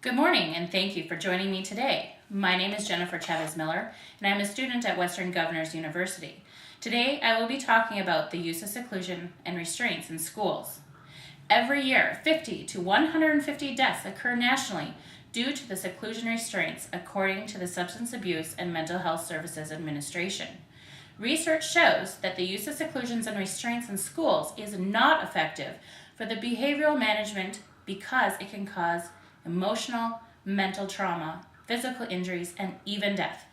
Good morning, and thank you for joining me today. My name is Jennifer Chavez Miller, and I'm a student at Western Governors University. Today, I will be talking about the use of seclusion and restraints in schools. Every year, 50 to 150 deaths occur nationally due to the seclusion restraints, according to the Substance Abuse and Mental Health Services Administration. Research shows that the use of seclusions and restraints in schools is not effective for the behavioral management because it can cause emotional, mental trauma, physical injuries, and even death.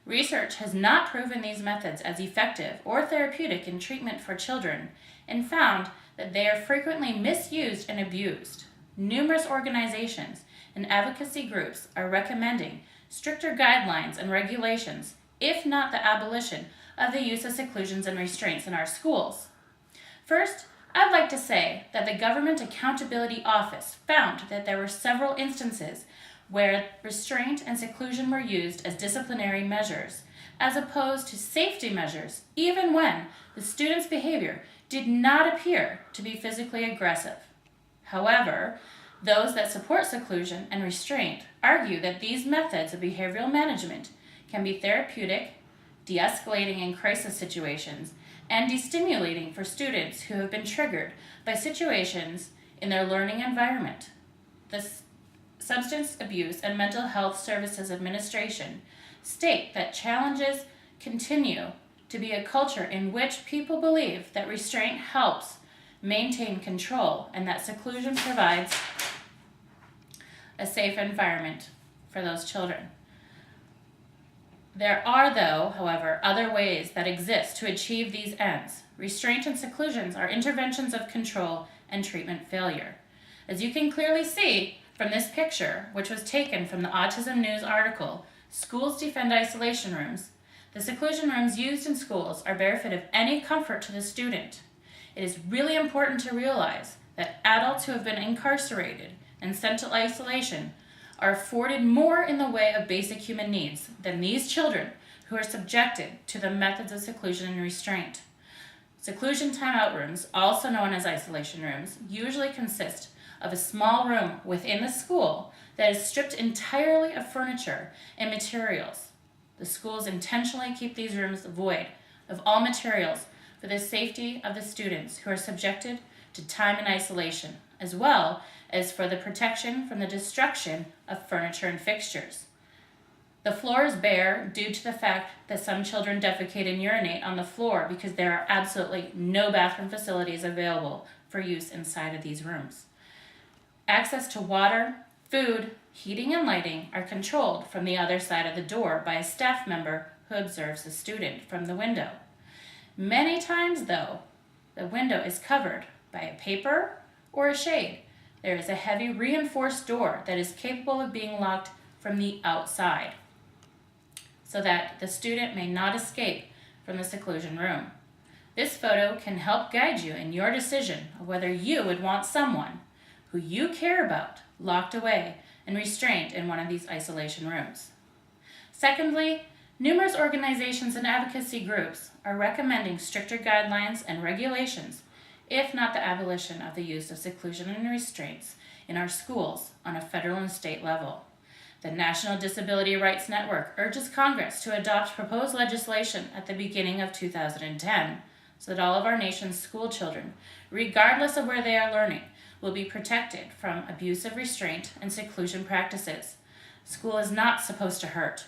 Research has not proven these methods as effective or therapeutic in treatment for children and found that they are frequently misused and abused. Numerous organizations and advocacy groups are recommending stricter guidelines and regulations, if not the abolition of the use of seclusions and restraints in our schools. First, I'd like to say that the Government Accountability Office found that there were several instances where restraint and seclusion were used as disciplinary measures, as opposed to safety measures, even when the student's behavior did not appear to be physically aggressive. However, those that support seclusion and restraint argue that these methods of behavioral management can be therapeutic, de-escalating in crisis situations, and destimulating for students who have been triggered by situations in their learning environment. The Substance Abuse and Mental Health Services Administration state that challenges continue to be a culture in which people believe that restraint helps maintain control and that seclusion provides a safe environment for those children. There are, though, however, other ways that exist to achieve these ends. Restraint and seclusions are interventions of control and treatment failure. As you can clearly see from this picture, which was taken from the Autism News article, Schools Defend Isolation Rooms, the seclusion rooms used in schools are bereft of any comfort to the student. It is really important to realize that adults who have been incarcerated and sent to isolation are afforded more in the way of basic human needs than these children who are subjected to the methods of seclusion and restraint. Seclusion timeout rooms, also known as isolation rooms, usually consist of a small room within the school that is stripped entirely of furniture and materials. The schools intentionally keep these rooms void of all materials for the safety of the students who are subjected to time in isolation, as well as for the protection from the destruction of furniture and fixtures. The floor is bare due to the fact that some children defecate and urinate on the floor because there are absolutely no bathroom facilities available for use inside of these rooms. Access to water, food, heating, and lighting are controlled from the other side of the door by a staff member who observes the student from the window. Many times, though, the window is covered by a paper or a shade. There is a heavy reinforced door that is capable of being locked from the outside so that the student may not escape from the seclusion room. This photo can help guide you in your decision of whether you would want someone who you care about locked away and restrained in one of these isolation rooms. Secondly, numerous organizations and advocacy groups are recommending stricter guidelines and regulations, if not the abolition of the use of seclusion and restraints in our schools on a federal and state level. The National Disability Rights Network urges Congress to adopt proposed legislation at the beginning of 2010 so that all of our nation's school children, regardless of where they are learning, will be protected from abusive restraint and seclusion practices. School is not supposed to hurt.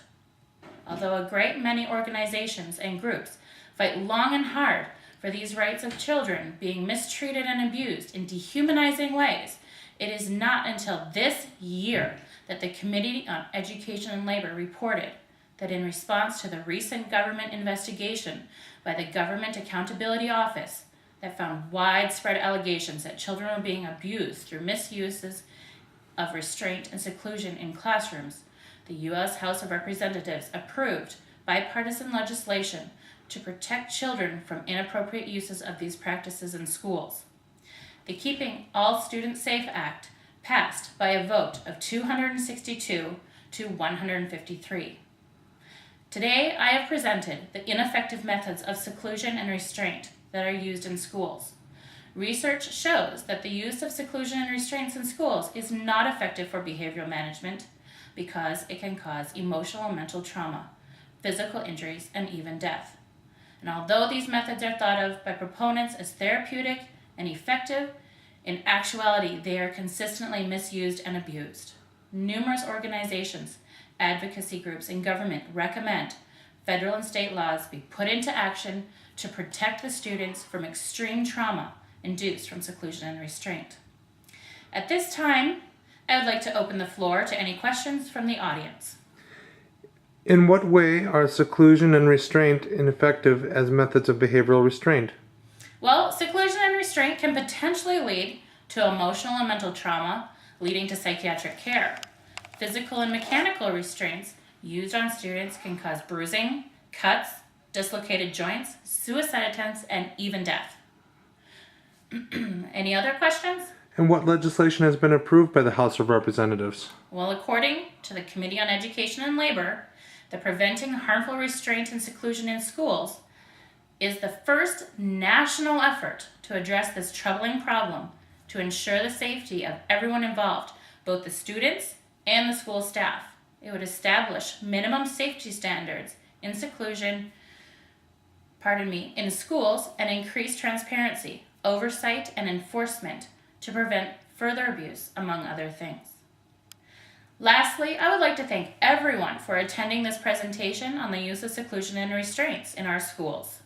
Although a great many organizations and groups fight long and hard for these rights of children being mistreated and abused in dehumanizing ways, it is not until this year that the Committee on Education and Labor reported that in response to the recent government investigation by the Government Accountability Office that found widespread allegations that children are being abused through misuses of restraint and seclusion in classrooms, the U.S. House of Representatives approved bipartisan legislation to protect children from inappropriate uses of these practices in schools. The Keeping All Students Safe Act passed by a vote of 262 to 153. Today, I have presented the ineffective methods of seclusion and restraint that are used in schools. research shows that the use of seclusion and restraints in schools is not effective for behavioral management because it can cause emotional and mental trauma, physical injuries, and even death. And although these methods are thought of by proponents as therapeutic and effective, in actuality, they are consistently misused and abused. Numerous organizations, advocacy groups, and government recommend federal and state laws be put into action to protect the students from extreme trauma induced from seclusion and restraint. At this time, I would like to open the floor to any questions from the audience. In what way are seclusion and restraint ineffective as methods of behavioral restraint? Well, seclusion and restraint can potentially lead to emotional and mental trauma, leading to psychiatric care. Physical and mechanical restraints used on students can cause bruising, cuts, dislocated joints, suicide attempts, and even death. Any other questions? And what legislation has been approved by the House of Representatives? Well, according to the Committee on Education and Labor, the Preventing Harmful Restraint and Seclusion in Schools is the first national effort to address this troubling problem to ensure the safety of everyone involved, both the students and the school staff. It would establish minimum safety standards in in schools and increase transparency, oversight, and enforcement to prevent further abuse, among other things. Lastly, I would like to thank everyone for attending this presentation on the use of seclusion and restraints in our schools.